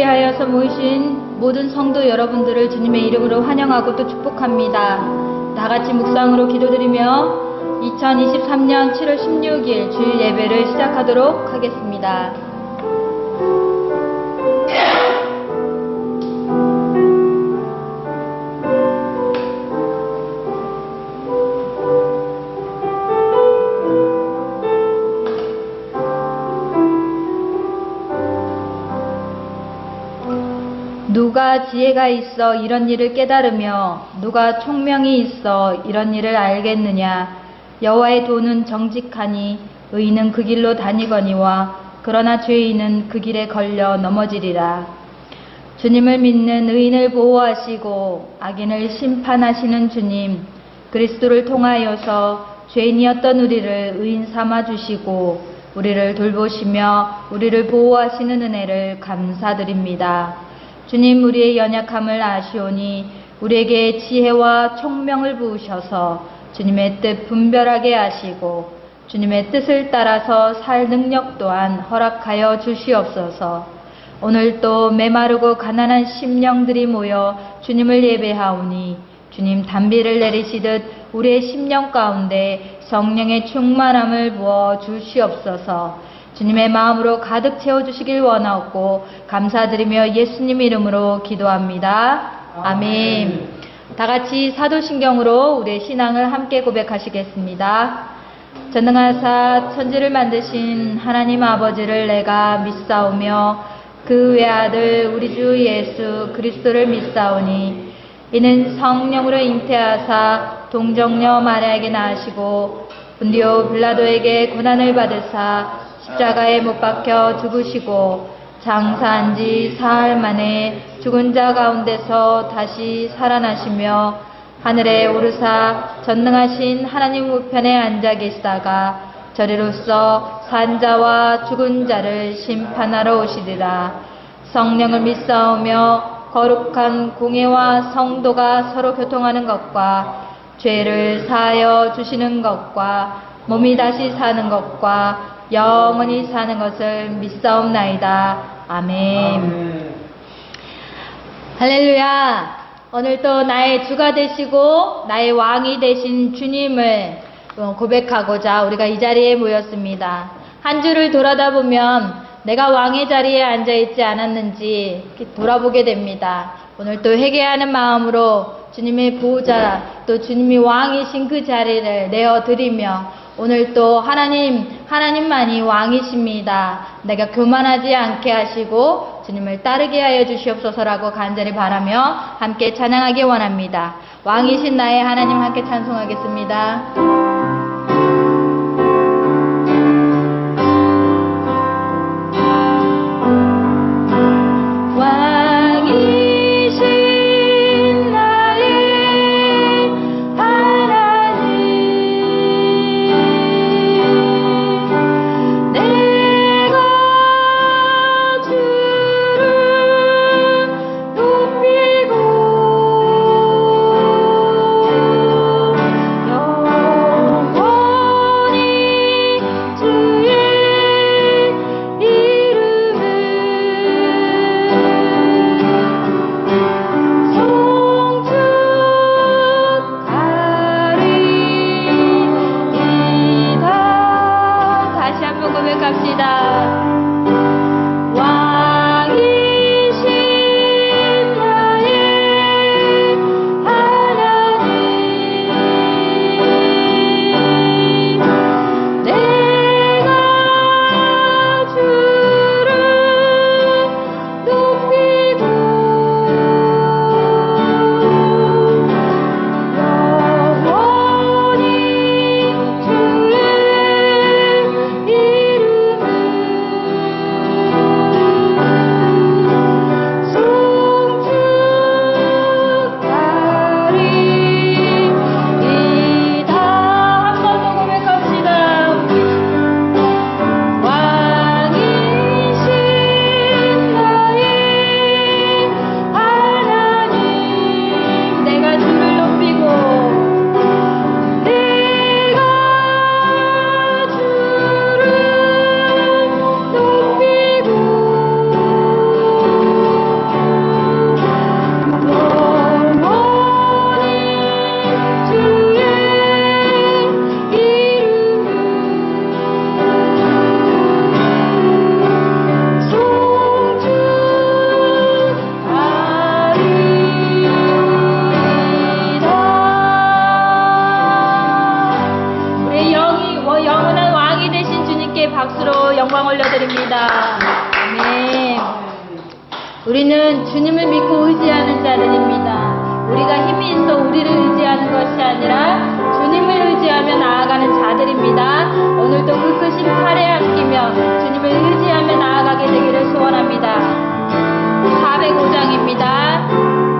위하여서 모이신 모든 성도 여러분들을 주님의 이름으로 환영하고 또 축복합니다. 다 같이 묵상으로 기도드리며 2023년 7월 16일 주일 예배를 시작하도록 하겠습니다. 누가 지혜가 있어 이런 일을 깨달으며 누가 총명이 있어 이런 일을 알겠느냐. 여호와의 도는 정직하니 의인은 그 길로 다니거니와 그러나 죄인은 그 길에 걸려 넘어지리라. 주님을 믿는 의인을 보호하시고 악인을 심판하시는 주님, 그리스도를 통하여서 죄인이었던 우리를 의인 삼아 주시고 우리를 돌보시며 우리를 보호하시는 은혜를 감사드립니다. 주님, 우리의 연약함을 아시오니 우리에게 지혜와 총명을 부으셔서 주님의 뜻 분별하게 하시고 주님의 뜻을 따라서 살 능력 또한 허락하여 주시옵소서. 오늘 또 메마르고 가난한 심령들이 모여 주님을 예배하오니 주님 단비를 내리시듯 우리의 심령 가운데 성령의 충만함을 부어 주시옵소서. 주님의 마음으로 가득 채워주시길 원하옵고 감사드리며 예수님 이름으로 기도합니다. 아멘. 다같이 사도신경으로 우리의 신앙을 함께 고백하시겠습니다. 전능하사 천지를 만드신 하나님 아버지를 내가 믿사오며 그 외아들 우리 주 예수 그리스도를 믿사오니 이는 성령으로 잉태하사 동정녀 마리아에게 낳으시고 본디오 빌라도에게 고난을 받으사 십자가에 못 박혀 죽으시고 장사한 지 사흘 만에 죽은 자 가운데서 다시 살아나시며 하늘에 오르사 전능하신 하나님 우편에 앉아 계시다가 저리로서 산 자와 죽은 자를 심판하러 오시리라. 성령을 믿사오며 거룩한 공회와 성도가 서로 교통하는 것과 죄를 사하여 주시는 것과 몸이 다시 사는 것과 영원히 사는 것을 믿사옵나이다. 아멘. 할렐루야. 오늘 또 나의 주가 되시고 나의 왕이 되신 주님을 고백하고자 우리가 이 자리에 모였습니다. 한 주를 돌아다 보면 내가 왕의 자리에 앉아있지 않았는지 돌아보게 됩니다. 오늘 또 회개하는 마음으로 주님의 보호자 또 주님이 왕이신 그 자리를 내어드리며 오늘 또 하나님만이 왕이십니다. 내가 교만하지 않게 하시고 주님을 따르게 하여 주시옵소서라고 간절히 바라며 함께 찬양하기 원합니다. 왕이신 나의 하나님 함께 찬송하겠습니다. 높이고 우리는 주님을 믿고 의지하는 자들입니다. 우리가 힘이 있어 우리를 의지하는 것이 아니라 주님을 의지하며 나아가는 자들입니다. 오늘도 그 크신 팔에 안기며 주님을 의지하며 나아가게 되기를 소원합니다. 405장입니다.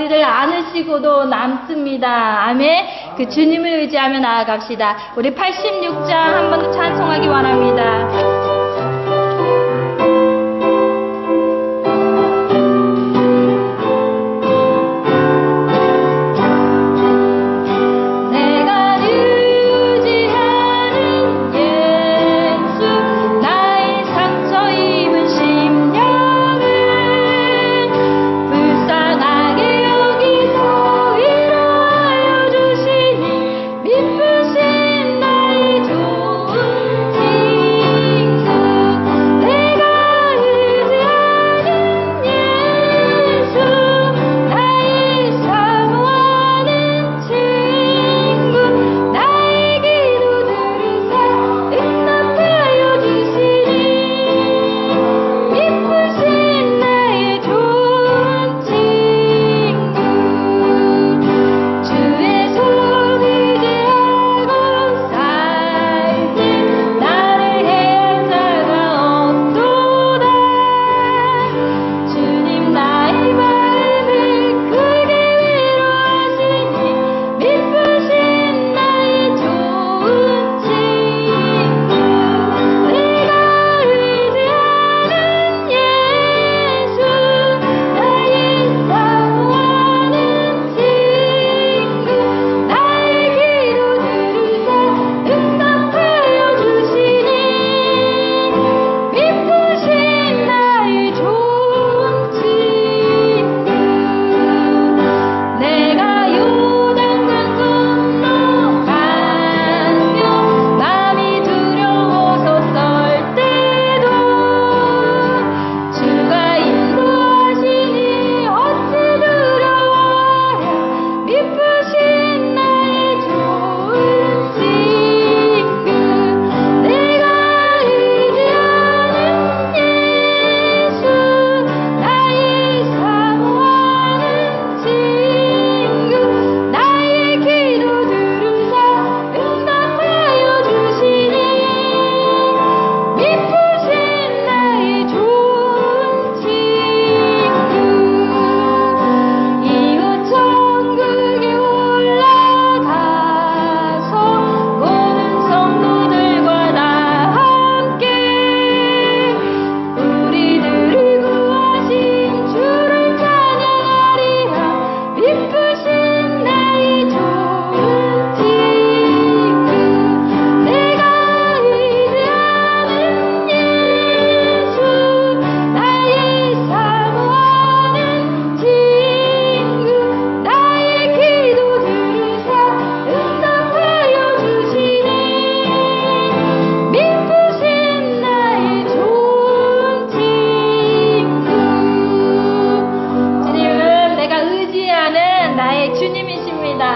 우리를 안으시고도 남습니다. 아멘. 그 주님을 의지하며 나아갑시다. 우리 86장 한 번 더 찬송하기 원합니다. 기쁘신 나의 좋은 지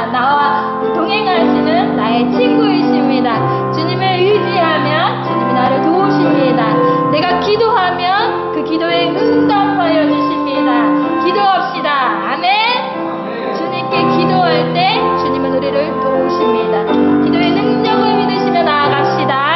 나와 동행하시는 나의 친구이십니다. 주님을 의지하면 주님이 나를 도우십니다. 내가 기도하면 그 기도에 응답하여 주십니다. 기도합시다. 아멘. 주님께 기도할 때 주님은 우리를 도우십니다. 기도의 능력을 믿으시며 나아갑시다.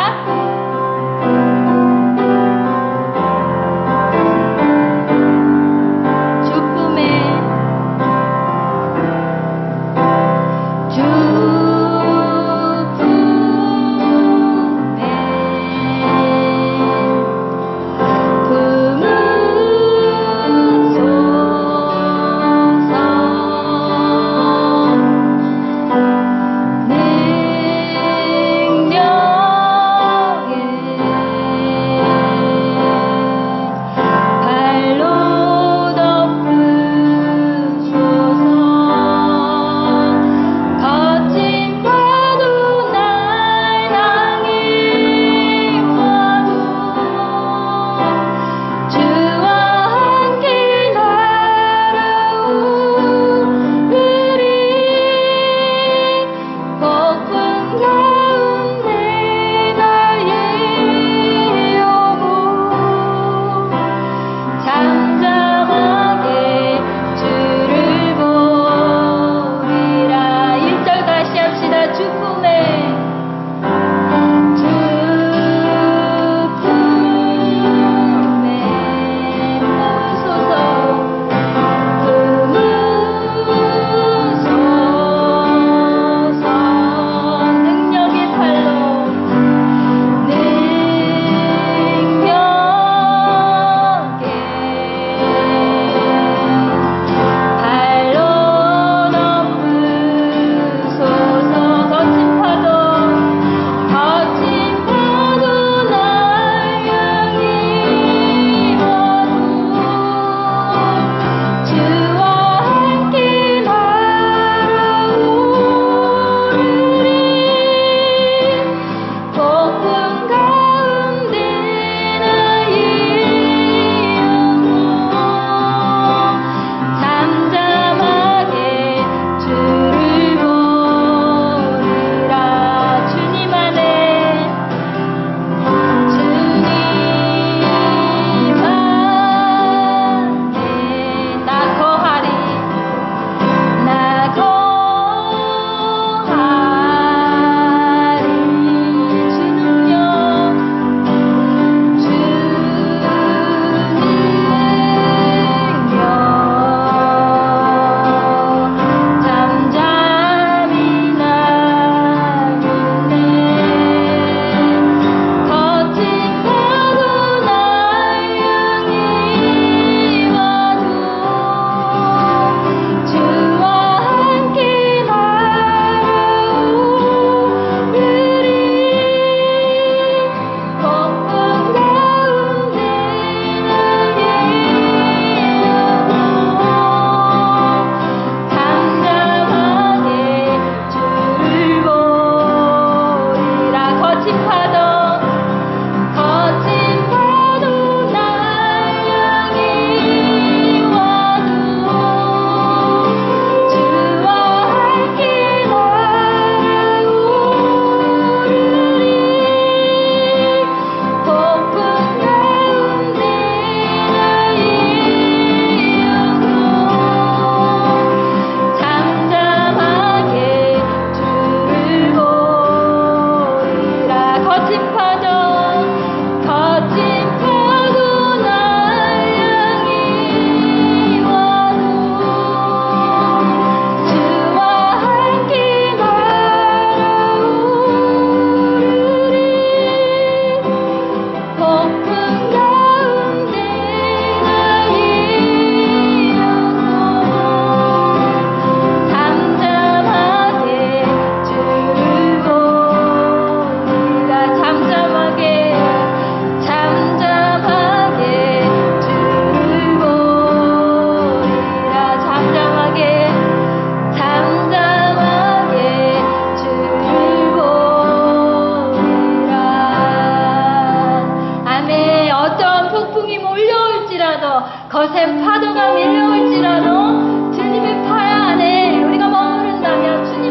거센 파도가 밀려올지라도 주님의 파 안에 우리가 머무른다면 주님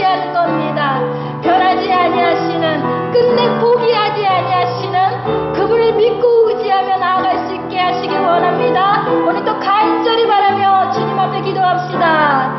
의지하는 겁니다. 변하지 아니하시는, 끝내 포기하지 아니하시는 그분을 믿고 의지하며 나아갈 수 있게 하시기 원합니다. 오늘도 간절히 바라며 주님 앞에 기도합시다.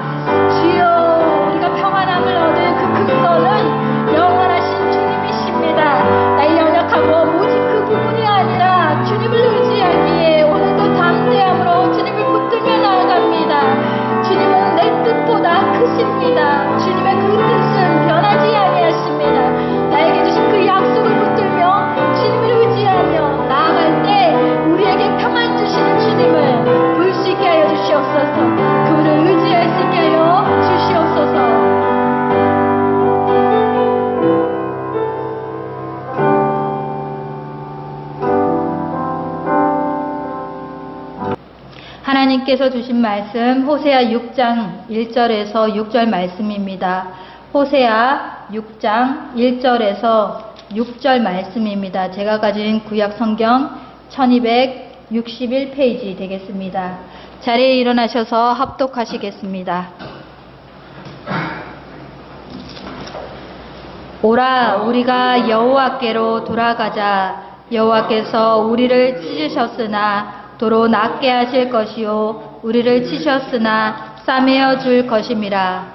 주여, 우리가 평안함을 얻을 그 근거는 영원하신 주님이십니다. 나의 연약하고 오직 그 부분이 아니라 주님을 의지하기에 오늘도 담대함으로 주님을 붙들며 나아갑니다. 주님은 내 뜻보다 크십니다. 주님의 그 뜻은 변하지 아니하십니다. 나에게 주신 그 약속을 붙들며 주님을 의지하며 나아갈 때 우리에게 평안 주시는 주님을 볼 수 있게 하여 주시옵소서. 그분을 의지할 수 있게 하여 주시옵소서. 하나님께서 주신 말씀 호세아 6장 1절에서 6절 말씀입니다. 호세아 6장 1절에서 6절 말씀입니다. 제가 가진 구약 성경 1261페이지 되겠습니다. 자리에 일어나셔서 합독하시겠습니다. 오라, 우리가 여호와께로 돌아가자. 여호와께서 우리를 찢으셨으나 도로 낫게 하실 것이요 우리를 치셨으나 싸매어 줄 것임이라.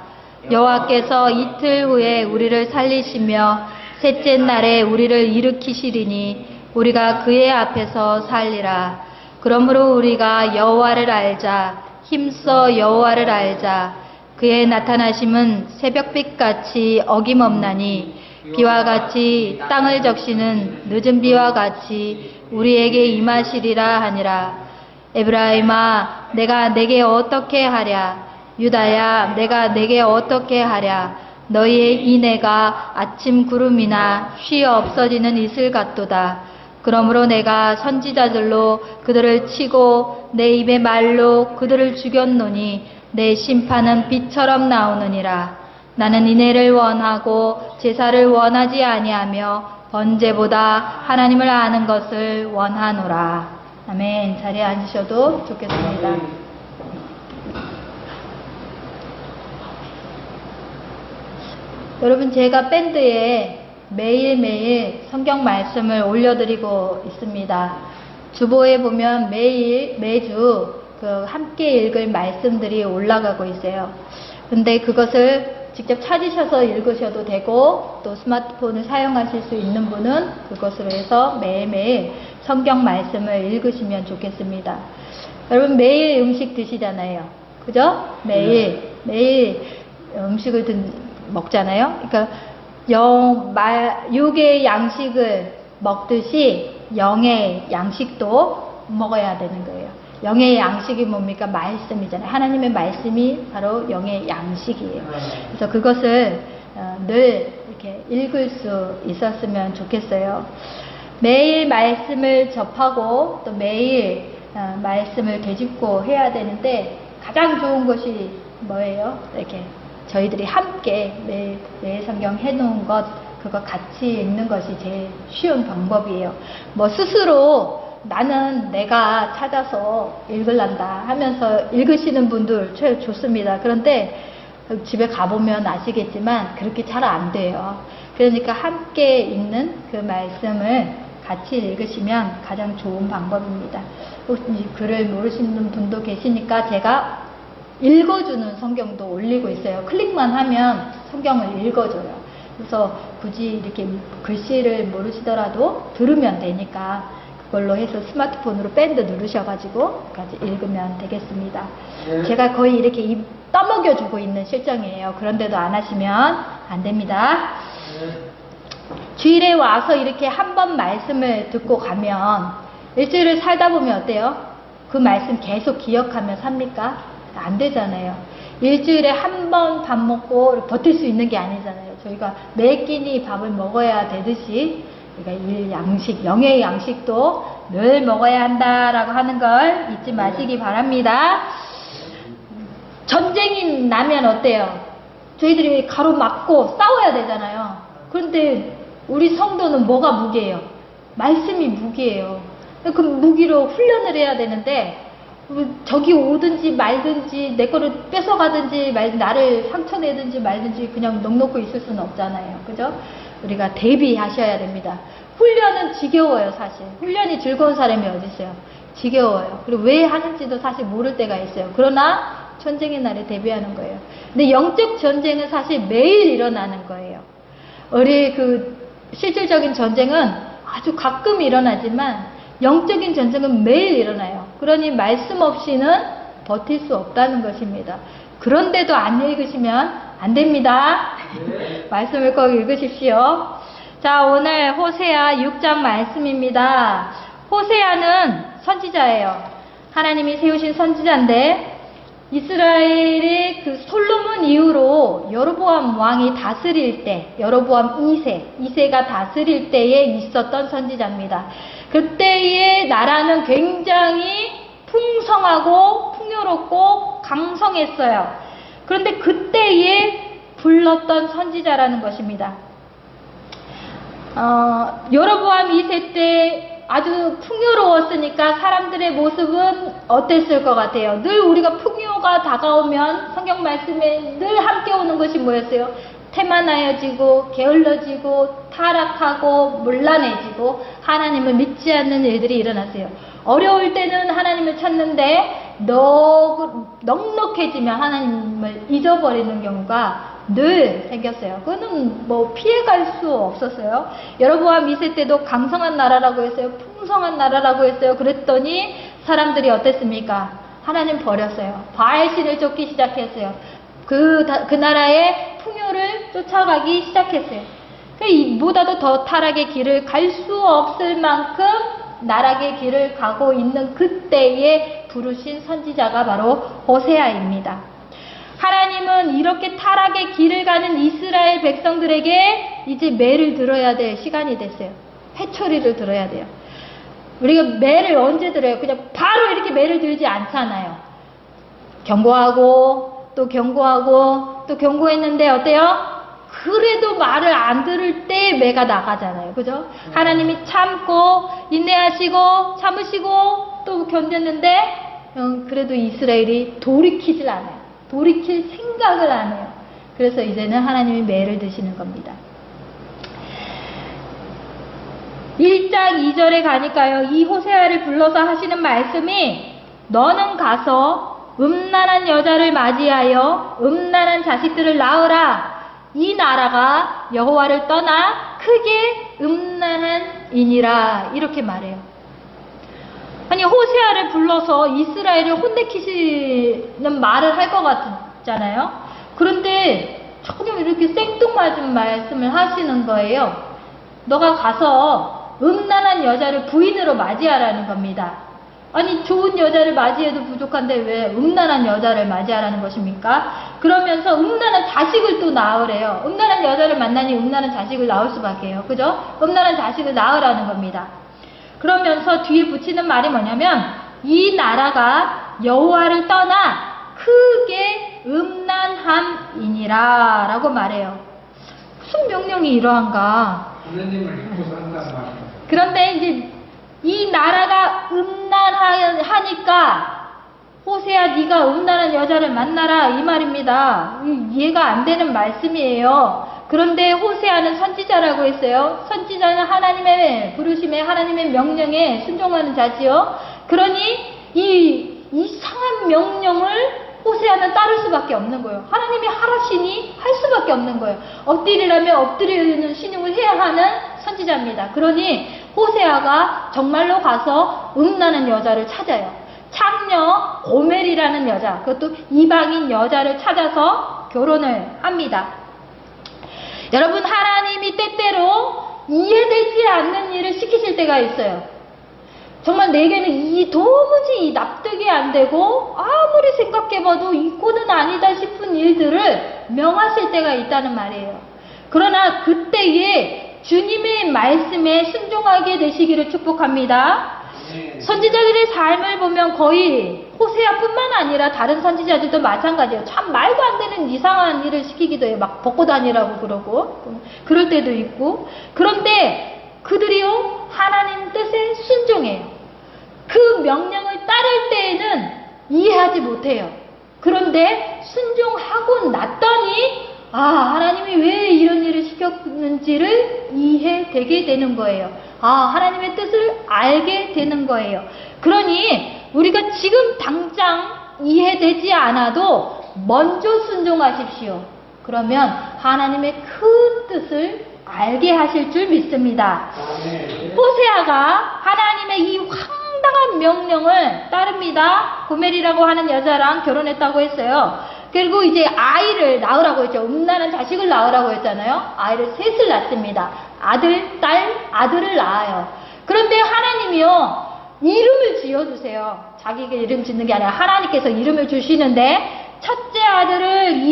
여호와께서 이틀 후에 우리를 살리시며 셋째 날에 우리를 일으키시리니 우리가 그의 앞에서 살리라. 그러므로 우리가 여호와를 알자. 힘써 여호와를 알자. 그의 나타나심은 새벽빛같이 어김없나니 비와 같이 땅을 적시는 늦은 비와 같이 우리에게 임하시리라 하니라. 에브라임아, 내가 내게 어떻게 하랴? 유다야, 내가 내게 어떻게 하랴? 너희의 인애가 아침 구름이나 쉬 없어지는 이슬 같도다. 그러므로 내가 선지자들로 그들을 치고 내 입의 말로 그들을 죽였노니 내 심판은 빛처럼 나오느니라. 나는 인애를 원하고 제사를 원하지 아니하며 번제보다 하나님을 아는 것을 원하노라. 아멘. 자리에 앉으셔도 좋겠습니다. 여러분, 제가 밴드에 매일매일 성경 말씀을 올려드리고 있습니다. 주보에 보면 매주 그 함께 읽을 말씀들이 올라가고 있어요. 근데 그것을 직접 찾으셔서 읽으셔도 되고 또 스마트폰을 사용하실 수 있는 분은 그것으로 해서 매일매일 성경 말씀을 읽으시면 좋겠습니다. 여러분, 매일 음식 드시잖아요. 그죠? 매일 음식을 먹잖아요. 그러니까 육의 양식을 먹듯이 영의 양식도 먹어야 되는 거예요. 영의 양식이 뭡니까? 말씀이잖아요. 하나님의 말씀이 바로 영의 양식이에요. 그래서 그것을 늘 이렇게 읽을 수 있었으면 좋겠어요. 매일 말씀을 접하고 또 매일 말씀을 되짚고 해야 되는데 가장 좋은 것이 뭐예요? 이렇게 저희들이 함께 매일 성경 해놓은 것 그거 같이 읽는 것이 제일 쉬운 방법이에요. 뭐 스스로 나는 내가 찾아서 읽을란다 하면서 읽으시는 분들 제일 좋습니다. 그런데 집에 가보면 아시겠지만 그렇게 잘 안 돼요. 그러니까 함께 읽는 그 말씀을 같이 읽으시면 가장 좋은 방법입니다. 혹시 글을 모르시는 분도 계시니까 제가 읽어주는 성경도 올리고 있어요. 클릭만 하면 성경을 읽어줘요. 그래서 굳이 이렇게 글씨를 모르시더라도 들으면 되니까 그걸로 해서 스마트폰으로 밴드 누르셔가지고 까지 읽으면 되겠습니다. 제가 거의 이렇게 입 떠먹여주고 있는 실정이에요. 그런데도 안 하시면 안 됩니다. 주일에 와서 이렇게 한 번 말씀을 듣고 가면 일주일을 살다 보면 어때요? 그 말씀 계속 기억하며 삽니까? 안 되잖아요. 일주일에 한 번 밥 먹고 버틸 수 있는 게 아니잖아요. 저희가 매 끼니 밥을 먹어야 되듯이 그러니까 양식, 영의 양식도 늘 먹어야 한다라고 하는 걸 잊지 마시기 바랍니다. 전쟁이 나면 어때요? 저희들이 가로막고 싸워야 되잖아요. 그런데 우리 성도는 뭐가 무기예요? 말씀이 무기예요. 그 무기로 훈련을 해야 되는데 적이 오든지 말든지 내 거를 뺏어가든지 나를 상처내든지 말든지 그냥 넋놓고 있을 수는 없잖아요. 그죠? 우리가 대비하셔야 됩니다. 훈련은 지겨워요, 사실. 훈련이 즐거운 사람이 어디 있어요? 지겨워요. 그리고 왜 하는지도 사실 모를 때가 있어요. 그러나 전쟁의 날에 대비하는 거예요. 근데 영적 전쟁은 사실 매일 일어나는 거예요. 우리 실질적인 전쟁은 아주 가끔 일어나지만 영적인 전쟁은 매일 일어나요. 그러니 말씀 없이는 버틸 수 없다는 것입니다. 그런데도 안 읽으시면 안 됩니다. 네. 말씀을 꼭 읽으십시오. 자, 오늘 호세아 6장 말씀입니다. 호세아는 선지자예요. 하나님이 세우신 선지자인데 이스라엘이 솔로몬 이후로 여로보암 왕이 다스릴 때, 여로보암 2세가 다스릴 때에 있었던 선지자입니다. 그때의 나라는 굉장히 풍성하고 풍요롭고 강성했어요. 그런데 그때에 불렀던 선지자라는 것입니다. 여로보암 2세 때 아주 풍요로웠으니까 사람들의 모습은 어땠을 것 같아요? 늘 우리가 풍요가 다가오면 성경 말씀에 늘 함께 오는 것이 뭐였어요? 태만하여지고 게을러지고 타락하고 문란해지고 하나님을 믿지 않는 일들이 일어났어요. 어려울 때는 하나님을 찾는데 넉넉해지면 하나님을 잊어버리는 경우가 늘 생겼어요. 그거는 뭐 피해갈 수 없었어요. 여로보암 2세 때도 강성한 나라라고 했어요. 풍성한 나라라고 했어요. 그랬더니 사람들이 어땠습니까? 하나님 버렸어요. 바알신을 쫓기 시작했어요. 그 나라의 풍요를 쫓아가기 시작했어요. 이보다도 더 타락의 길을 갈 수 없을 만큼 나락의 길을 가고 있는 그때에 부르신 선지자가 바로 호세아입니다. 하나님은 이렇게 타락의 길을 가는 이스라엘 백성들에게 이제 매를 들어야 될 시간이 됐어요. 회초리를 들어야 돼요. 우리가 매를 언제 들어요? 그냥 바로 이렇게 매를 들지 않잖아요. 경고하고 또 경고하고 또 경고했는데 어때요? 그래도 말을 안 들을 때 매가 나가잖아요. 그죠? 하나님이 참고 인내하시고 참으시고 또 견뎠는데 그래도 이스라엘이 돌이키질 않아요. 돌이킬 생각을 안 해요. 그래서 이제는 하나님이 매를 드시는 겁니다. 1장 2절에 가니까요. 이 호세아를 불러서 하시는 말씀이 너는 가서 음란한 여자를 맞이하여 음란한 자식들을 낳으라. 이 나라가 여호와를 떠나 크게 음란한이니라. 이렇게 말해요. 아니 호세아를 불러서 이스라엘을 혼내키시는 말을 할 것 같잖아요. 그런데 전혀 이렇게 생뚱맞은 말씀을 하시는 거예요. 너가 가서 음란한 여자를 부인으로 맞이하라는 겁니다. 아니 좋은 여자를 맞이해도 부족한데 왜 음란한 여자를 맞이하라는 것입니까? 그러면서 음란한 자식을 또 낳으래요. 음란한 여자를 만나니 음란한 자식을 낳을 수밖에 해요. 그죠? 음란한 자식을 낳으라는 겁니다. 그러면서 뒤에 붙이는 말이 뭐냐면 이 나라가 여호와를 떠나 크게 음란함이니라 라고 말해요. 무슨 명령이 이러한가? 하나님을 믿고 산단 말이에요. 그런데 이제 이 나라가 음란하니까 호세아 네가 음란한 여자를 만나라 이 말입니다. 이해가 안 되는 말씀이에요. 그런데 호세아는 선지자라고 했어요. 선지자는 하나님의 부르심에 하나님의 명령에 순종하는 자지요. 그러니 이 이상한 명령을 호세아는 따를 수밖에 없는 거예요. 하나님이 하라시니 할 수밖에 없는 거예요. 엎드리라면 엎드리는 신용을 해야 하는 선지자입니다. 그러니 호세아가 정말로 가서 음란한 여자를 찾아요. 창녀 고멜이라는 여자, 그것도 이방인 여자를 찾아서 결혼을 합니다. 여러분 하나님이 때때로 이해되지 않는 일을 시키실 때가 있어요. 정말 내게는 도무지 납득이 안 되고 아무리 생각해봐도 이 꼴은 아니다 싶은 일들을 명하실 때가 있다는 말이에요. 그러나 그때에 주님의 말씀에 순종하게 되시기를 축복합니다. 선지자들의 삶을 보면 거의 호세아뿐만 아니라 다른 선지자들도 마찬가지예요. 참 말도 안 되는 이상한 일을 시키기도 해요. 막 벗고 다니라고 그러고 그럴 때도 있고. 그런데 그들이요 하나님 뜻에 순종해요. 그 명령을 따를 때에는 이해하지 못해요. 그런데 순종하고 났더니 하나님이 왜 이런 일을 시켰는지를 이해되게 되는 거예요. 하나님의 뜻을 알게 되는 거예요. 그러니 우리가 지금 당장 이해되지 않아도 먼저 순종하십시오. 그러면 하나님의 큰 뜻을 알게 하실 줄 믿습니다. 호세아가 하나님의 이 황당한 명령을 따릅니다. 고멜이라고 하는 여자랑 결혼했다고 했어요. 그리고 이제 아이를 낳으라고 했죠. 음란한 자식을 낳으라고 했잖아요. 아이를 셋을 낳습니다. 아들, 딸, 아들을 낳아요. 그런데 하나님이요, 이름을 지어주세요. 자기가 이름 짓는 게 아니라 하나님께서 이름을 주시는데, 첫째 아들을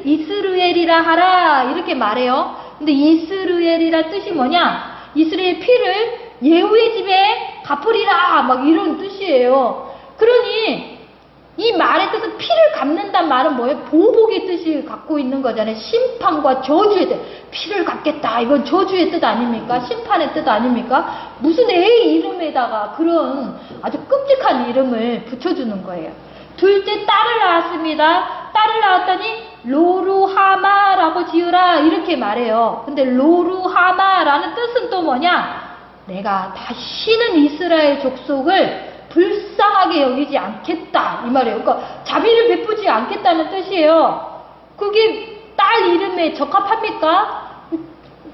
이스르엘이라 하라, 이렇게 말해요. 근데 이스르엘이라 뜻이 뭐냐? 이스라엘 피를 예후의 집에 갚으리라, 막 이런 뜻이에요. 그러니 이 말의 뜻은 피를 갚는다는 말은 뭐예요? 보복의 뜻이 갖고 있는 거잖아요. 심판과 저주의 뜻. 피를 갚겠다. 이건 저주의 뜻 아닙니까? 심판의 뜻 아닙니까? 무슨 애의 이름에다가 그런 아주 끔찍한 이름을 붙여주는 거예요. 둘째 딸을 낳았습니다. 딸을 낳았더니 로루하마라고 지으라, 이렇게 말해요. 근데 로루하마라는 뜻은 또 뭐냐? 내가 다시는 이스라엘 족속을 불쌍하게 여기지 않겠다, 이 말이에요. 그러니까 자비를 베푸지 않겠다는 뜻이에요. 그게 딸 이름에 적합합니까?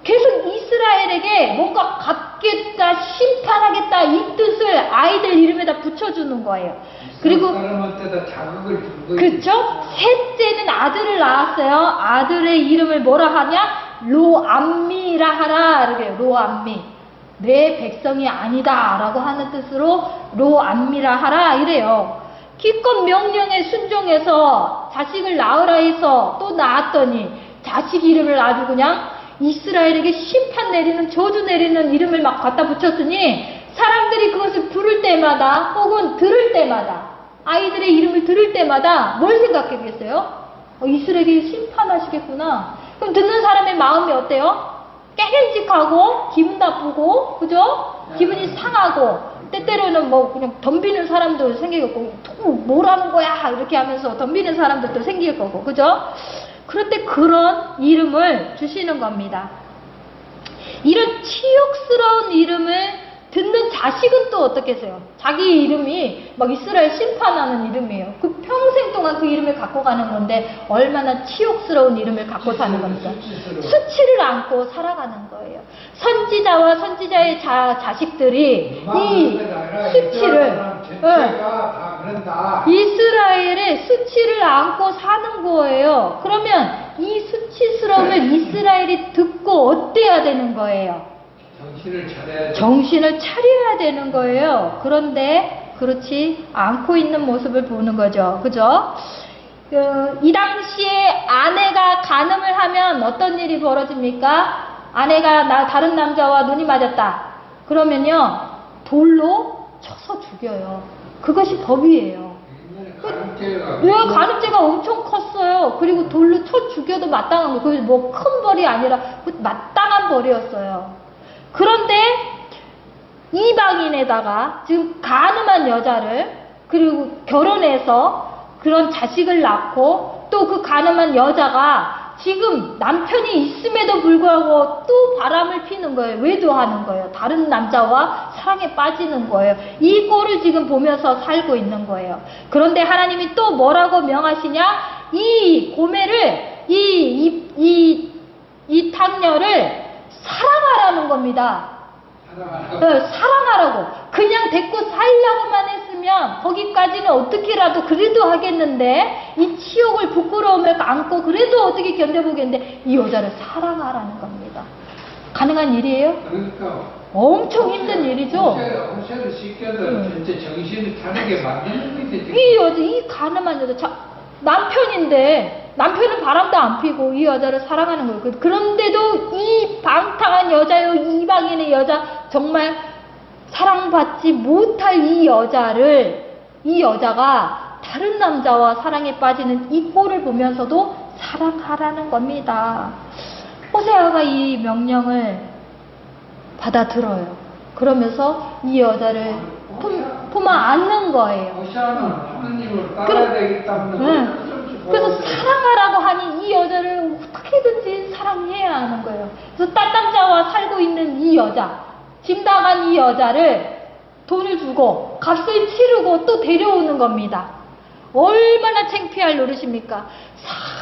계속 이스라엘에게 뭔가 갚겠다, 심판하겠다, 이 뜻을 아이들 이름에다 붙여주는 거예요. 그리고 사람한테다 자극을 준 거예요. 그렇죠? 셋째는 아들을 낳았어요. 아들의 이름을 뭐라 하냐? 로암미라 하라, 이렇게 로암미. 내 백성이 아니다 라고 하는 뜻으로 로암미라 하라, 이래요. 기껏 명령에 순종해서 자식을 낳으라 해서 또 낳았더니 자식 이름을 아주 그냥 이스라엘에게 심판 내리는, 저주 내리는 이름을 막 갖다 붙였으니 사람들이 그것을 부를 때마다 혹은 들을 때마다, 아이들의 이름을 들을 때마다 뭘 생각하겠어요? 이스라엘이 심판하시겠구나. 그럼 듣는 사람의 마음이 어때요? 깨름직하고 기분 나쁘고, 그죠? 기분이 상하고, 때때로는 뭐 그냥 덤비는 사람도 생기겠고, 또 뭐라는 거야 이렇게 하면서 덤비는 사람들도 생길 거고, 그죠? 그럴 때 그런 이름을 주시는 겁니다. 이런 치욕스러운 이름을 듣는 자식은 또 어떻겠어요? 자기 이름이 막 이스라엘 심판하는 이름이에요. 그 평생 동안 그 이름을 갖고 가는 건데 얼마나 치욕스러운 이름을 갖고 사는 겁니까? 수치를 안고 살아가는 거예요. 선지자와 선지자의 자식들이 이 수치를, 이스라엘의 수치를 안고 사는 거예요. 그러면 이 수치스러움을 이스라엘이 듣고 어때야 되는 거예요? 정신을 차려야 되는 거예요. 그런데 그렇지 않고 있는 모습을 보는 거죠. 그죠? 이 당시에 아내가 간음을 하면 어떤 일이 벌어집니까? 아내가 다른 남자와 눈이 맞았다. 그러면요, 돌로 쳐서 죽여요. 그것이 법이에요. 간음죄가 엄청 컸어요. 그리고 돌로 쳐 죽여도 마땅한 거. 그게 뭐 큰 벌이 아니라 마땅한 벌이었어요. 그런데 이방인에다가 지금 간음한 여자를, 그리고 결혼해서 그런 자식을 낳고 또 그 간음한 여자가 지금 남편이 있음에도 불구하고 또 바람을 피는 거예요. 외도하는 거예요. 다른 남자와 사랑에 빠지는 거예요. 이 꼴을 지금 보면서 살고 있는 거예요. 그런데 하나님이 또 뭐라고 명하시냐? 이 고멜을, 이 탕녀를 사랑하라는 겁니다. 사랑하라고. 그냥 데리고 살려고만 했으면 거기까지는 어떻게라도 그래도 하겠는데, 이 치욕을, 부끄러움을 안고 그래도 어떻게 견뎌보겠는데, 이 여자를 사랑하라는 겁니다. 가능한 일이에요? 그러니까 엄청 힘든 일이죠. 호세를 시켜서 진짜 정신을 차리게 만드는 거지. 이 여자, 이 가늠한 여자, 남편인데 남편은 바람도 안 피고 이 여자를 사랑하는 거예요. 그런데도 이 방탕한 여자요, 이방인의 여자, 정말 사랑받지 못할 이 여자가 다른 남자와 사랑에 빠지는 이 꼴을 보면서도 사랑하라는 겁니다. 호세아가 이 명령을 받아들어요. 그러면서 이 여자를 그만 앉는 거예요. 호시아는 하나님을 따라야 되겠다는 그래서 사랑하라고 하니 이 여자를 어떻게든지 사랑해야 하는 거예요. 그래서 딴 남자와 살고 있는 이 여자, 짐 나간 이 여자를 돈을 주고 값을 치르고 또 데려오는 겁니다. 얼마나 창피할 노릇입니까?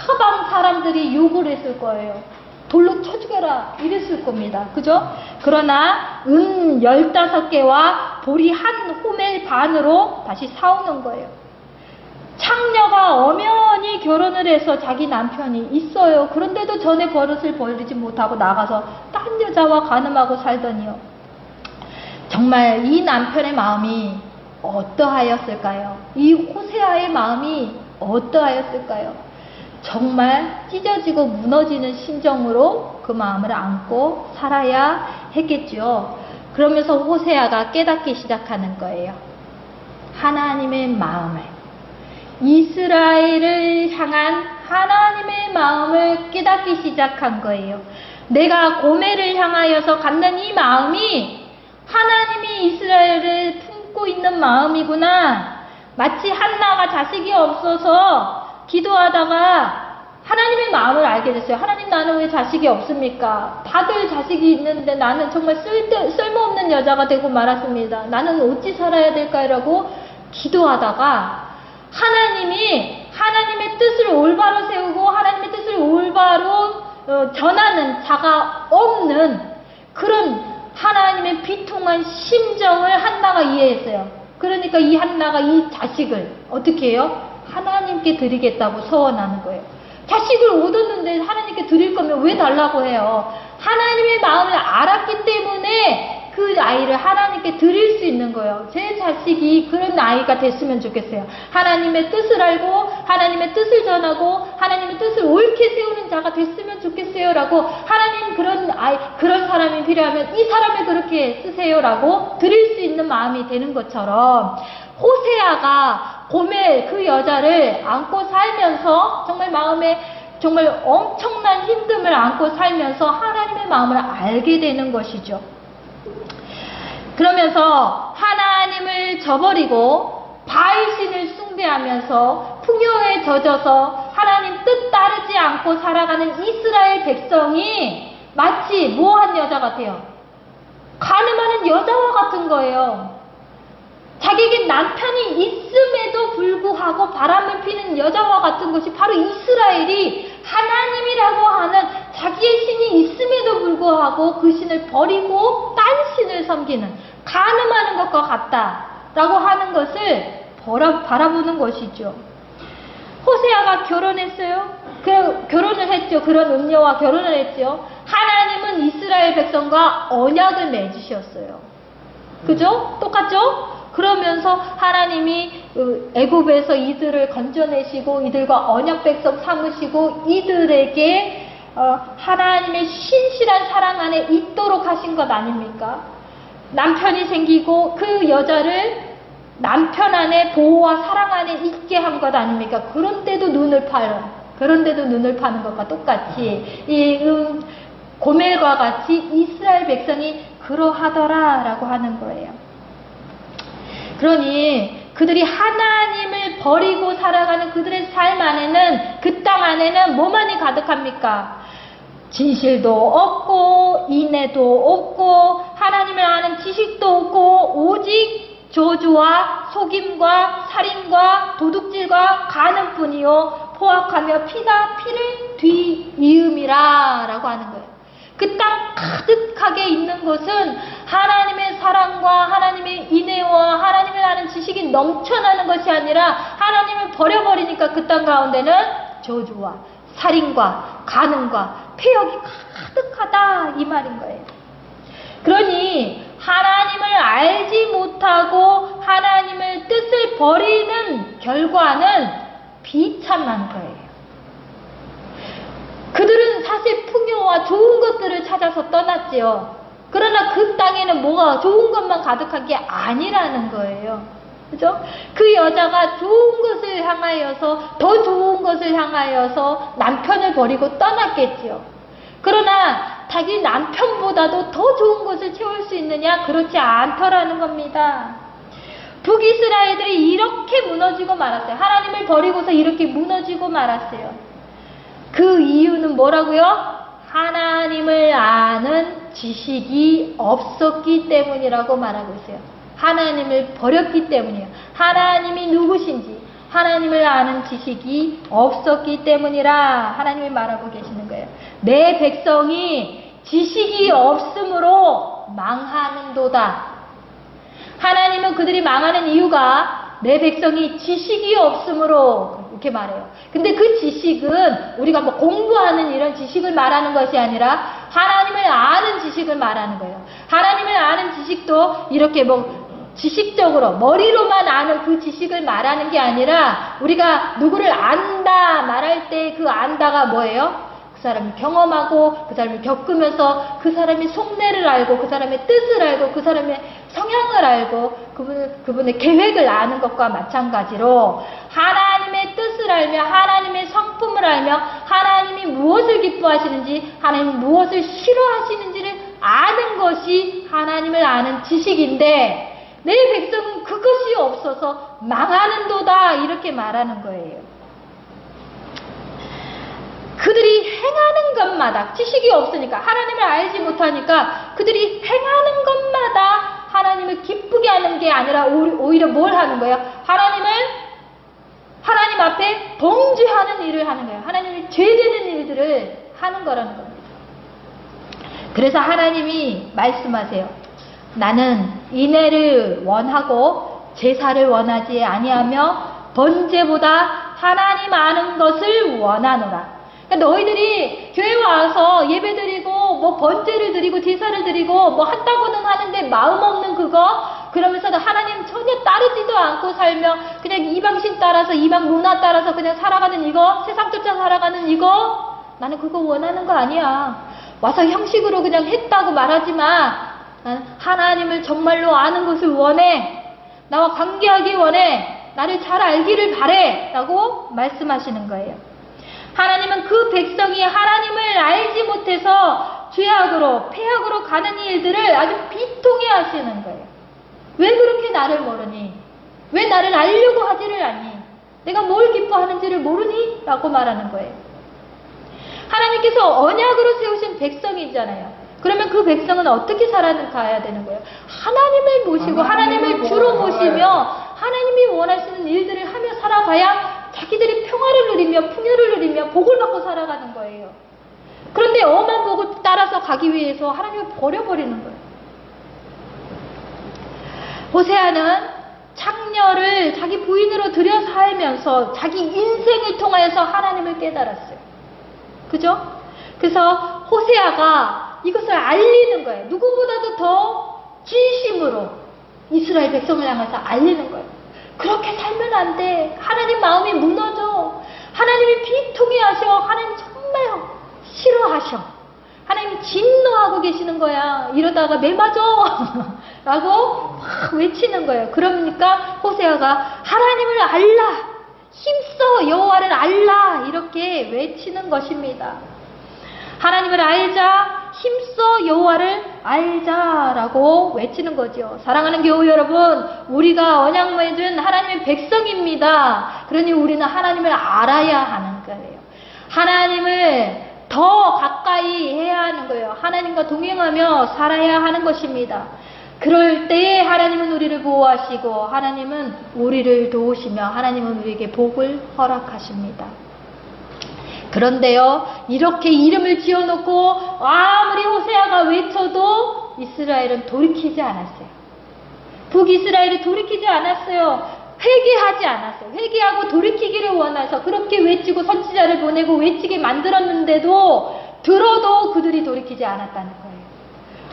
사방 사람들이 욕을 했을 거예요. 돌로 쳐 죽여라 이랬을 겁니다. 그죠? 그러나 15개와 보리 한 호멜 반으로 다시 사오는 거예요. 창녀가 엄연히 결혼을 해서 자기 남편이 있어요. 그런데도 전에 버릇을 버리지 못하고 나가서 딴 여자와 간음하고 살더니요. 정말 이 남편의 마음이 어떠하였을까요? 이 호세아의 마음이 어떠하였을까요? 정말 찢어지고 무너지는 심정으로 그 마음을 안고 살아야 했겠죠. 그러면서 호세아가 깨닫기 시작하는 거예요. 하나님의 마음을, 이스라엘을 향한 하나님의 마음을 깨닫기 시작한 거예요. 내가 고멜을 향하여서 갖는 이 마음이 하나님이 이스라엘을 품고 있는 마음이구나. 마치 한나가 자식이 없어서 기도하다가 하나님의 마음을 알게 됐어요. 하나님, 나는 왜 자식이 없습니까? 다들 자식이 있는데 나는 정말 쓸모없는 여자가 되고 말았습니다. 나는 어찌 살아야 될까라고 기도하다가 하나님이 하나님의 뜻을 올바로 세우고 하나님의 뜻을 올바로 전하는 자가 없는 그런 하나님의 비통한 심정을 한나가 이해했어요. 그러니까 이 한나가 이 자식을 어떻게 해요? 하나님께 드리겠다고 서원하는 거예요. 자식을 얻었는데 하나님께 드릴 거면 왜 달라고 해요? 하나님의 마음을 알았기 때문에 그 아이를 하나님께 드릴 수 있는 거예요. 제 자식이 그런 아이가 됐으면 좋겠어요. 하나님의 뜻을 알고 하나님의 뜻을 전하고 하나님의 뜻을 옳게 세우는 자가 됐으면 좋겠어요 라고, 하나님 그런 사람이 필요하면 이 사람을 그렇게 쓰세요 라고 드릴 수 있는 마음이 되는 것처럼, 호세아가 고멜 그 여자를 안고 살면서 정말 마음에 정말 엄청난 힘듦을 안고 살면서 하나님의 마음을 알게 되는 것이죠. 그러면서 하나님을 저버리고 바알신을 숭배하면서 풍요에 젖어서 하나님 뜻 따르지 않고 살아가는 이스라엘 백성이 마치 뭐한 여자 같아요? 간음하는 여자와 같은 거예요. 자기에게 남편이 있음에도 불구하고 바람을 피는 여자와 같은 것이 바로 이스라엘이 하나님이라고 하는 자기의 신이 있음에도 불구하고 그 신을 버리고 딴 신을 섬기는, 간음하는 것과 같다라고 하는 것을 바라보는 것이죠. 호세아가 결혼했어요. 결혼을 했죠. 그런 음녀와 결혼을 했죠. 하나님은 이스라엘 백성과 언약을 맺으셨어요. 그죠? 똑같죠? 그러면서 하나님이 애굽에서 이들을 건져내시고 이들과 언약 백성 삼으시고 이들에게 하나님의 신실한 사랑 안에 있도록 하신 것 아닙니까? 남편이 생기고 그 여자를 남편 안에 보호와 사랑 안에 있게 한 것 아닙니까? 그런데도 눈을 파는 것과 똑같이 이 고멜과 같이 이스라엘 백성이 그러하더라라고 하는 거예요. 그러니 그들이 하나님을 버리고 살아가는 그들의 삶 안에는, 그 땅 안에는 뭐만이 가득합니까? 진실도 없고 인애도 없고 하나님을 아는 지식도 없고 오직 저주와 속임과 살인과 도둑질과 간음뿐이요 포악하며 피가 피를 뒤이음이라 라고 하는 거예요. 그 땅 가득하게 있는 것은 하나님의 사랑과 하나님의 인애와 하나님을 아는 지식이 넘쳐나는 것이 아니라 하나님을 버려버리니까 그 땅 가운데는 저주와 살인과 간음과 폐역이 가득하다 이 말인 거예요. 그러니 하나님을 알지 못하고 하나님의 뜻을 버리는 결과는 비참한 거예요. 그들은 사실 풍요와 좋은 것들을 찾아서 떠났지요. 그러나 그 땅에는 뭐가 좋은 것만 가득한 게 아니라는 거예요. 그죠? 그 여자가 좋은 것을 향하여서, 더 좋은 것을 향하여서 남편을 버리고 떠났겠지요. 그러나 자기 남편보다도 더 좋은 것을 채울 수 있느냐? 그렇지 않더라는 겁니다. 북이스라엘들이 이렇게 무너지고 말았어요. 하나님을 버리고서 이렇게 무너지고 말았어요. 그 이유는 뭐라고요? 하나님을 아는 지식이 없었기 때문이라고 말하고 있어요. 하나님을 버렸기 때문이에요. 하나님이 누구신지 하나님을 아는 지식이 없었기 때문이라 하나님이 말하고 계시는 거예요. 내 백성이 지식이 없으므로 망하는도다. 하나님은 그들이 망하는 이유가 내 백성이 지식이 없으므로 이렇게 말해요. 근데 그 지식은 우리가 뭐 공부하는 이런 지식을 말하는 것이 아니라 하나님을 아는 지식을 말하는 거예요. 하나님을 아는 지식도 이렇게 뭐 지식적으로 머리로만 아는 그 지식을 말하는 게 아니라 우리가 누구를 안다 말할 때 그 안다가 뭐예요? 그 사람이 경험하고 그 사람이 겪으면서 그 사람이 속내를 알고 그 사람의 뜻을 알고 그 사람의 성향을 알고 그분의 계획을 아는 것과 마찬가지로 하나님의 뜻을 알며 하나님의 성품을 알며 하나님이 무엇을 기뻐하시는지 하나님이 무엇을 싫어하시는지를 아는 것이 하나님을 아는 지식인데 내 백성은 그것이 없어서 망하는도다 이렇게 말하는 거예요. 그들이 행하는 것마다 지식이 없으니까 하나님을 알지 못하니까 그들이 행하는 것마다 하나님을 기쁘게 하는 게 아니라 오히려 뭘 하는 거예요? 하나님 앞에 범죄하는 일을 하는 거예요. 하나님이 죄되는 일들을 하는 거라는 겁니다. 그래서 하나님이 말씀하세요. 나는 인애를 원하고 제사를 원하지 아니하며 번제보다 하나님 아는 것을 원하노라. 그러니까 너희들이 교회 와서 예배 드리고 뭐 번제를 드리고 제사를 드리고 뭐 한다고는 하는데 마음 없는 그거 그러면서도 하나님 전혀 따르지도 않고 살며 그냥 이방신 따라서 이방 문화 따라서 그냥 살아가는 이거 세상 쫓아 살아가는 이거 나는 그거 원하는 거 아니야. 와서 형식으로 그냥 했다고 말하지 마. 나는 하나님을 정말로 아는 것을 원해. 나와 관계하기 원해. 나를 잘 알기를 바래. 라고 말씀하시는 거예요. 하나님은 그 백성이 하나님을 알지 못해서 죄악으로 패악으로 가는 일들을 아주 비통해 하시는 거예요. 왜 그렇게 나를 모르니? 왜 나를 알려고 하지를 않니? 내가 뭘 기뻐하는지를 모르니? 라고 말하는 거예요. 하나님께서 언약으로 세우신 백성이잖아요. 그러면 그 백성은 어떻게 살아가야 되는 거예요? 하나님을 모시고 하나님을 주로 모시며 하나님이 원하시는 일들을 하며 살아가야 자기들이 평화를 누리며 풍요를 누리며 복을 받고 살아가는 거예요. 그런데 엄한 복을 따라서 가기 위해서 하나님을 버려버리는 거예요. 호세아는 창녀를 자기 부인으로 들여 살면서 자기 인생을 통하여서 하나님을 깨달았어요. 그죠? 그래서 호세아가 이것을 알리는 거예요. 누구보다도 더 진심으로 이스라엘 백성을 향해서 알리는 거예요. 그렇게 살면 안 돼. 하나님 마음이 무너져. 하나님이 비통해 하셔. 하나님 정말 싫어하셔. 하나님이 진노하고 계시는 거야. 이러다가 매 맞아. 라고 막 외치는 거예요. 그러니까 호세아가 하나님을 알라. 힘써 여호와를 알라. 이렇게 외치는 것입니다. 하나님을 알자. 힘써 여호와를 알자라고 외치는 거죠. 사랑하는 교우 여러분, 우리가 언약 맺은 하나님의 백성입니다. 그러니 우리는 하나님을 알아야 하는 거예요. 하나님을 더 가까이 해야 하는 거예요. 하나님과 동행하며 살아야 하는 것입니다. 그럴 때에 하나님은 우리를 보호하시고 하나님은 우리를 도우시며 하나님은 우리에게 복을 허락하십니다. 그런데요, 이렇게 이름을 지어놓고 아무리 호세아가 외쳐도 이스라엘은 돌이키지 않았어요. 북이스라엘이 돌이키지 않았어요. 회개하지 않았어요. 회개하고 돌이키기를 원해서 그렇게 외치고 선지자를 보내고 외치게 만들었는데도 들어도 그들이 돌이키지 않았다는 거예요.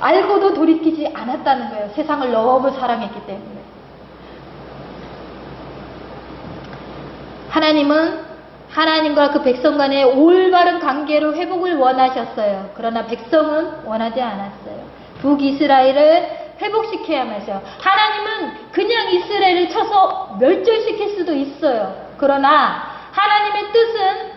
알고도 돌이키지 않았다는 거예요. 세상을 너무 사랑했기 때문에. 하나님은 하나님과 그 백성 간의 올바른 관계로 회복을 원하셨어요. 그러나 백성은 원하지 않았어요. 북이스라엘을 회복시켜야만 했어요. 하나님은 그냥 이스라엘을 쳐서 멸절시킬 수도 있어요. 그러나 하나님의 뜻은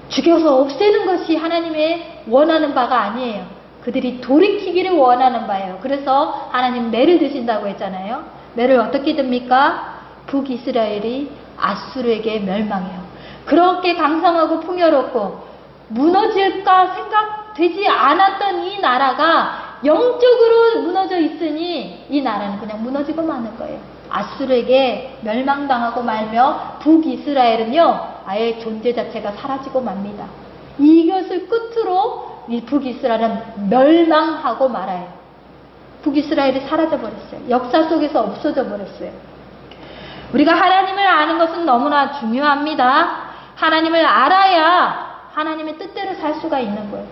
죽여서 없애는 것이 하나님의 원하는 바가 아니에요. 그들이 돌이키기를 원하는 바예요. 그래서 하나님 매를 드신다고 했잖아요. 매를 어떻게 듭니까? 북이스라엘이 아수르에게 멸망해요. 그렇게 강성하고 풍요롭고 무너질까 생각되지 않았던 이 나라가 영적으로 무너져 있으니 이 나라는 그냥 무너지고 마는 거예요. 아수르에게 멸망당하고 말며 북이스라엘은요 아예 존재 자체가 사라지고 맙니다. 이것을 끝으로 이 북이스라엘은 멸망하고 말아요. 북이스라엘이 사라져 버렸어요. 역사 속에서 없어져 버렸어요. 우리가 하나님을 아는 것은 너무나 중요합니다. 하나님을 알아야 하나님의 뜻대로 살 수가 있는 거예요.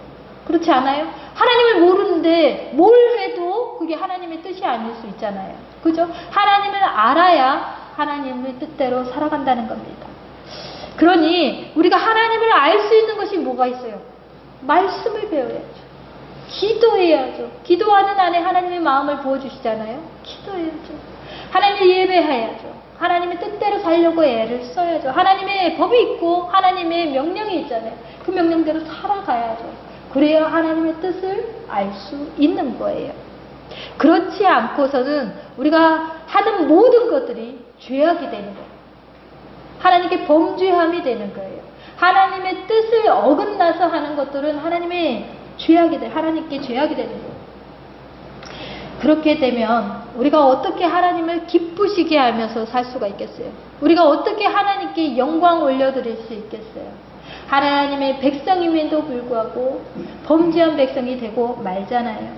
그렇지 않아요? 하나님을 모르는데 뭘 해도 그게 하나님의 뜻이 아닐 수 있잖아요. 그죠? 하나님을 알아야 하나님의 뜻대로 살아간다는 겁니다. 그러니 우리가 하나님을 알 수 있는 것이 뭐가 있어요? 말씀을 배워야죠. 기도해야죠. 기도하는 안에 하나님의 마음을 부어주시잖아요. 기도해야죠. 하나님을 예배해야죠. 하나님의 뜻대로 살려고 애를 써야죠. 하나님의 법이 있고 하나님의 명령이 있잖아요. 그 명령대로 살아가야죠. 그래야 하나님의 뜻을 알 수 있는 거예요. 그렇지 않고서는 우리가 하는 모든 것들이 죄악이 되는 거예요. 하나님께 범죄함이 되는 거예요. 하나님의 뜻을 어긋나서 하는 것들은 하나님의 죄악이 돼, 하나님께 죄악이 되는 거예요. 그렇게 되면 우리가 어떻게 하나님을 기쁘시게 하면서 살 수가 있겠어요? 우리가 어떻게 하나님께 영광 올려드릴 수 있겠어요? 하나님의 백성임에도 불구하고 범죄한 백성이 되고 말잖아요.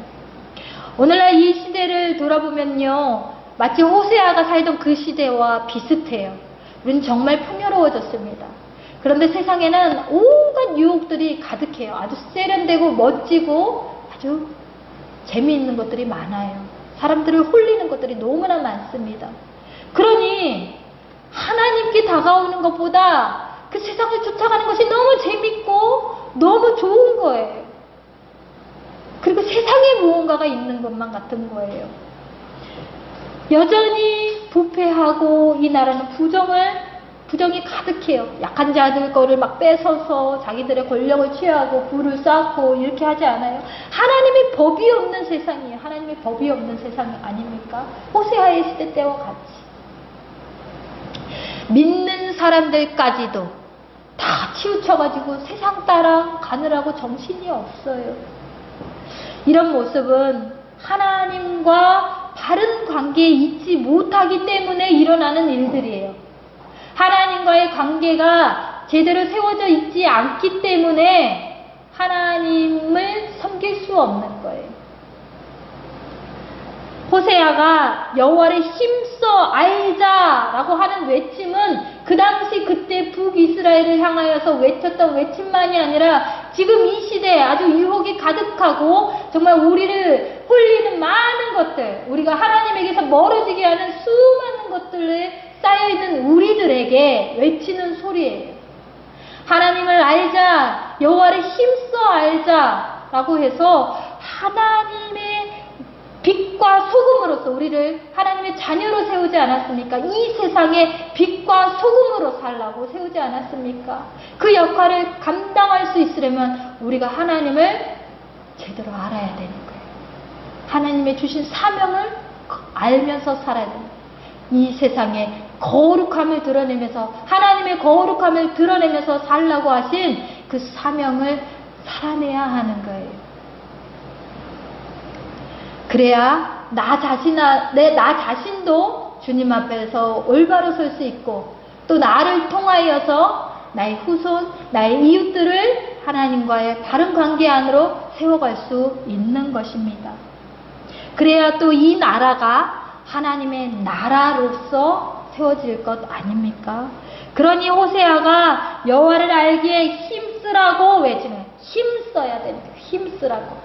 오늘날 이 시대를 돌아보면요, 마치 호세아가 살던 그 시대와 비슷해요. 우리는 정말 풍요로워졌습니다. 그런데 세상에는 온갖 유혹들이 가득해요. 아주 세련되고 멋지고 아주 재미있는 것들이 많아요. 사람들을 홀리는 것들이 너무나 많습니다. 그러니 하나님께 다가오는 것보다 그 세상을 쫓아가는 것이 너무 재밌고 너무 좋은 거예요. 그리고 세상에 무언가가 있는 것만 같은 거예요. 여전히 부패하고 이 나라는 부정이 가득해요. 약한 자들 거를 막 뺏어서 자기들의 권력을 취하고 부를 쌓고 이렇게 하지 않아요. 하나님의 법이 없는 세상이에요. 하나님의 법이 없는 세상 아닙니까? 호세아의 시대 때와 같이. 믿는 사람들까지도 다 치우쳐가지고 세상 따라 가느라고 정신이 없어요. 이런 모습은 하나님과 바른 관계에 있지 못하기 때문에 일어나는 일들이에요. 하나님과의 관계가 제대로 세워져 있지 않기 때문에 하나님을 섬길 수 없는 거예요. 호세아가 여호와를 힘써 알자라고 하는 외침은 그 당시 그때 북이스라엘을 향하여서 외쳤던 외침만이 아니라 지금 이 시대에 아주 유혹이 가득하고 정말 우리를 홀리는 많은 것들, 우리가 하나님에게서 멀어지게 하는 수많은 것들에 쌓여있는 우리들에게 외치는 소리예요. 하나님을 알자, 여호와를 힘써 알자라고 해서 하나님의 빛과 소금으로서 우리를 하나님의 자녀로 세우지 않았습니까? 이 세상에 빛과 소금으로 살라고 세우지 않았습니까? 그 역할을 감당할 수 있으려면 우리가 하나님을 제대로 알아야 되는 거예요. 하나님의 주신 사명을 알면서 살아야 됩니다. 이 세상에 거룩함을 드러내면서 하나님의 거룩함을 드러내면서 살라고 하신 그 사명을 살아내야 하는 거예요. 그래야 나 자신도 주님 앞에서 올바로 설 수 있고 또 나를 통하여서 나의 후손, 나의 이웃들을 하나님과의 바른 관계 안으로 세워갈 수 있는 것입니다. 그래야 또 이 나라가 하나님의 나라로서 세워질 것 아닙니까? 그러니 호세아가 여호와를 알기에 힘쓰라고 외치는, 힘써야 됩니다. 힘쓰라고.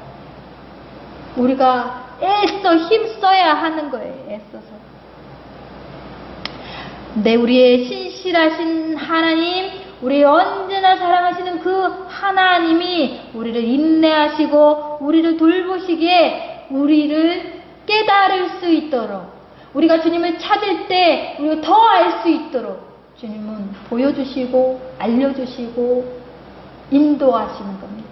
우리가 애써 힘써야 하는 거예요. 애써서. 네, 우리의 신실하신 하나님, 우리 언제나 사랑하시는 그 하나님이 우리를 인내하시고 우리를 돌보시기에 우리를 깨달을 수 있도록, 우리가 주님을 찾을 때 우리가 더 알 수 있도록 주님은 보여주시고 알려주시고 인도하시는 겁니다.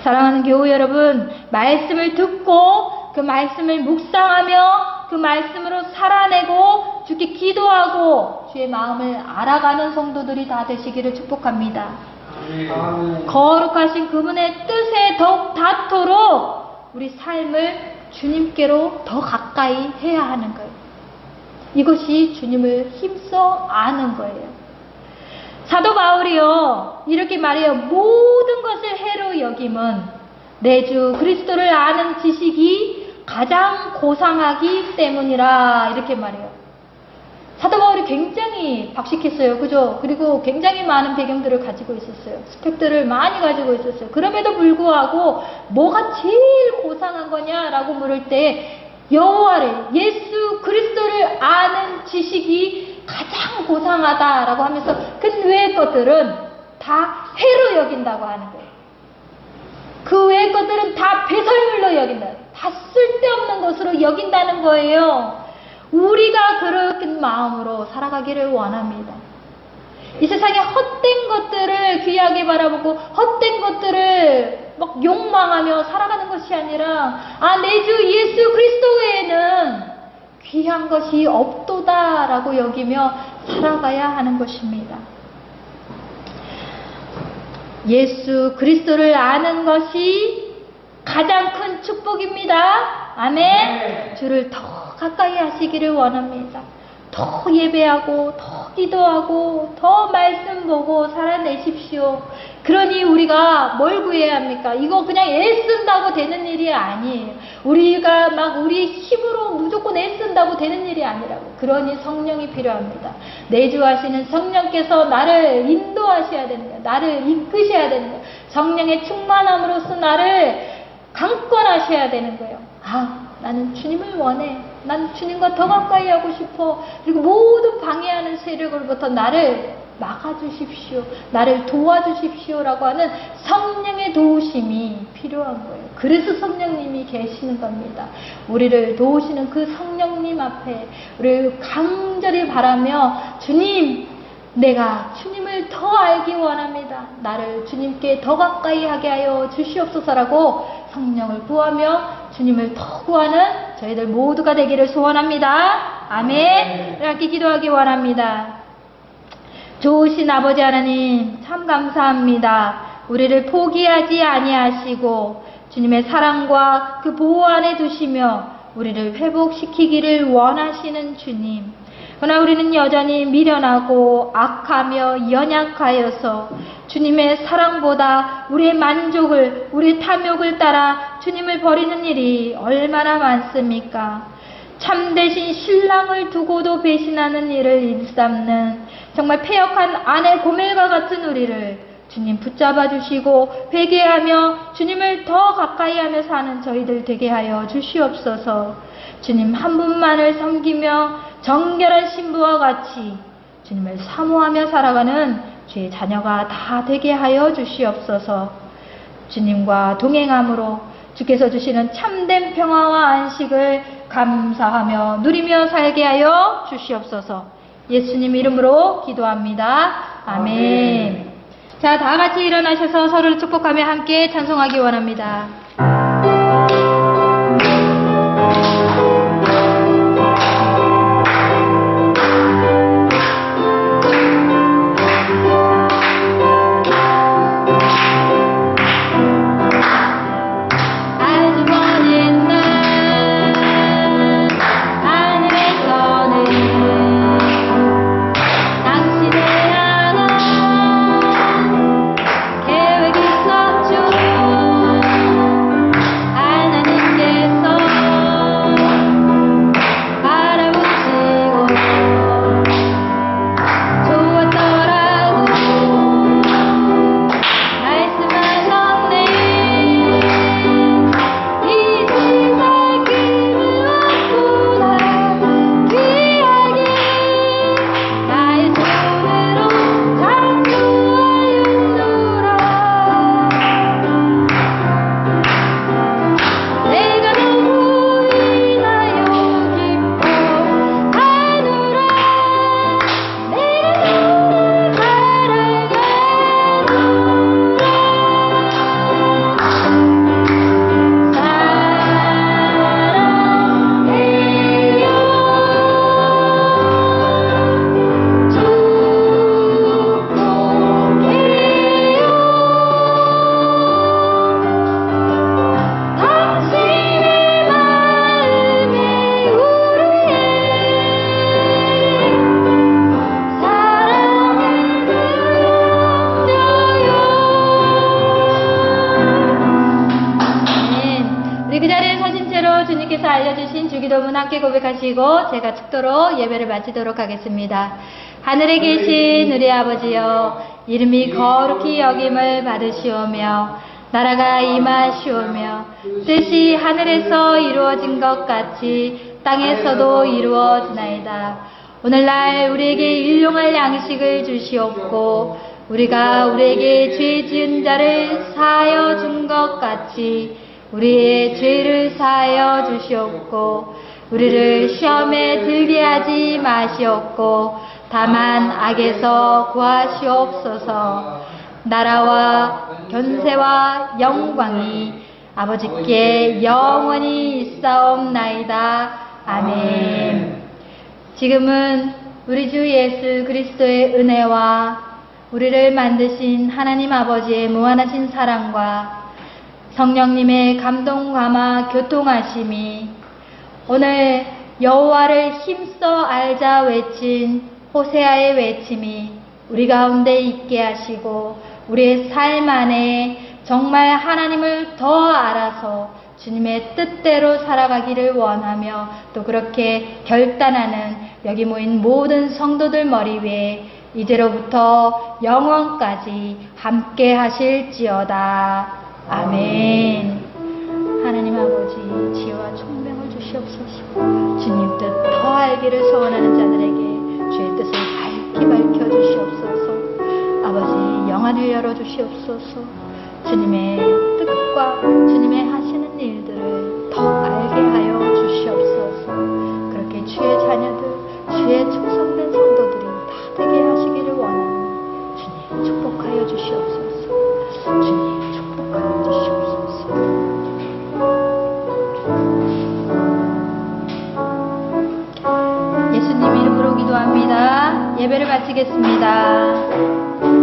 사랑하는 교우 여러분, 말씀을 듣고 그 말씀을 묵상하며 그 말씀으로 살아내고 주께 기도하고 주의 마음을 알아가는 성도들이 다 되시기를 축복합니다. 아멘. 거룩하신 그분의 뜻에 더욱 닿도록 우리 삶을 주님께로 더 가까이 해야 하는 거예요. 이것이 주님을 힘써 아는 거예요. 사도 바울이요 이렇게 말해요. 모든 것을 해로 여김은 내 주 그리스도를 아는 지식이 가장 고상하기 때문이라 이렇게 말해요. 사도 바울이 굉장히 박식했어요. 그죠? 그리고 굉장히 많은 배경들을 가지고 있었어요. 스펙들을 많이 가지고 있었어요. 그럼에도 불구하고 뭐가 제일 고상한 거냐라고 물을 때 여호와를 예수 그리스도를 아는 지식이 가장 고상하다라고 하면서 그 외의 것들은 다 해로 여긴다고 하는 거예요. 그 외의 것들은 다 배설물로 여긴다. 다 쓸데없는 것으로 여긴다는 거예요. 우리가 그런 마음으로 살아가기를 원합니다. 이 세상에 헛된 것들을 귀하게 바라보고 헛된 것들을 막 욕망하며 살아가는 것이 아니라 내 주 예수 그리스도 외에는 귀한 것이 없도다라고 여기며 살아가야 하는 것입니다. 예수 그리스도를 아는 것이 가장 큰 축복입니다. 아멘. 주를 더 가까이 하시기를 원합니다. 더 예배하고 더 기도하고 더 말씀 보고 살아내십시오. 그러니 우리가 뭘 구해야 합니까? 이거 그냥 애쓴다고 되는 일이 아니에요. 우리가 막 우리 힘으로 무조건 애쓴다고 되는 일이 아니라고. 그러니 성령이 필요합니다. 내주하시는 성령께서 나를 인도하셔야 되는 거예요. 나를 이끄셔야 되는 거예요. 성령의 충만함으로써 나를 강권하셔야 되는 거예요. 나는 주님을 원해. 난 주님과 더 가까이 하고 싶어. 그리고 모든 방해하는 세력으로부터 나를 막아주십시오. 나를 도와주십시오. 라고 하는 성령의 도우심이 필요한 거예요. 그래서 성령님이 계시는 겁니다. 우리를 도우시는 그 성령님 앞에 우리를 간절히 바라며 주님, 내가 주님을 더 알기 원합니다. 나를 주님께 더 가까이 하게 하여 주시옵소서라고 성령을 구하며 주님을 더 구하는 저희들 모두가 되기를 소원합니다. 아멘. 이렇게 기도하기 원합니다. 좋으신 아버지 하나님 참 감사합니다. 우리를 포기하지 아니하시고 주님의 사랑과 그 보호 안에 두시며 우리를 회복시키기를 원하시는 주님. 그러나 우리는 여전히 미련하고 악하며 연약하여서 주님의 사랑보다 우리의 만족을, 우리의 탐욕을 따라 주님을 버리는 일이 얼마나 많습니까? 참되신 신랑을 두고도 배신하는 일을 일삼는 정말 패역한 아내 고멜과 같은 우리를 주님 붙잡아 주시고 회개하며 주님을 더 가까이 하며 사는 저희들 되게 하여 주시옵소서. 주님 한 분만을 섬기며 정결한 신부와 같이 주님을 사모하며 살아가는 주의 자녀가 다 되게 하여 주시옵소서. 주님과 동행함으로 주께서 주시는 참된 평화와 안식을 감사하며 누리며 살게 하여 주시옵소서. 예수님 이름으로 기도합니다. 아멘. 자, 다 같이 일어나셔서 서로를 축복하며 함께 찬송하기 원합니다. 기도문 함께 고백하시고 제가 축도로 예배를 마치도록 하겠습니다. 하늘에 계신 우리 아버지여, 이름이 거룩히 여김을 받으시오며 나라가 임하시오며 뜻이 하늘에서 이루어진 것 같이 땅에서도 이루어지나이다. 오늘날 우리에게 일용할 양식을 주시옵고 우리가 우리에게 죄 지은 자를 사하여 준 것 같이 우리의 죄를 사하여 주시옵고 우리를 시험에 들게 하지 마시옵고 다만 악에서 구하시옵소서. 나라와 권세와 영광이 아버지께 영원히 있사옵나이다. 아멘. 지금은 우리 주 예수 그리스도의 은혜와 우리를 만드신 하나님 아버지의 무한하신 사랑과 성령님의 감동 감화 교통하심이 오늘 여호와를 힘써 알자 외친 호세아의 외침이 우리 가운데 있게 하시고 우리의 삶 안에 정말 하나님을 더 알아서 주님의 뜻대로 살아가기를 원하며 또 그렇게 결단하는 여기 모인 모든 성도들 머리 위에 이제로부터 영원까지 함께 하실지어다. 아멘. 하나님 아버지 지혜와 총명을 주시옵소서. 주님 뜻 더 알기를 소원하는 자들에게 주의 뜻을 밝히 밝혀주시옵소서. 아버지 영안을 열어주시옵소서. 주님의 뜻과 주님의 하시는 일들을 더 알게 하여 주시옵소서. 그렇게 주의 자녀들, 주의 충성된 성도들이 다 되게 하시기를 원하니 주님 축복하여 주시옵소서. 주님 축복하여 주시옵소서. 예수님 이름으로 기도합니다. 예배를 마치겠습니다.